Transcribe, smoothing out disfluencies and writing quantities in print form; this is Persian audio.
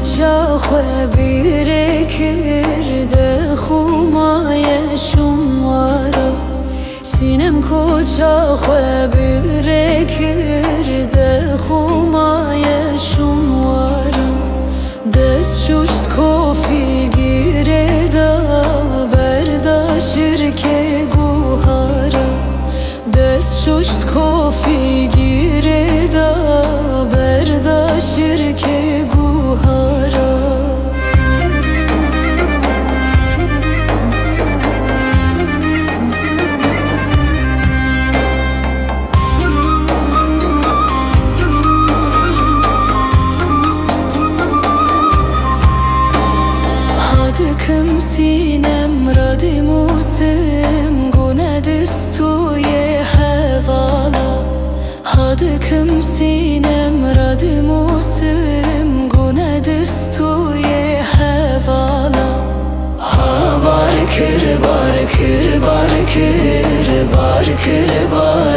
چاخه بیره کرده خومای شموارا سینم کو چاخه بیره کرده خومای شموارا دست ششت کافی گیره دا برداشر که گوهارا دست ششت کافی گیره دا برداشر که گوهارا Hadıkım sinem radi musim gune distuye hevala Hadıkım sinem radi musim gune distuye hevala Ha barkir barkir barkir barkir barkir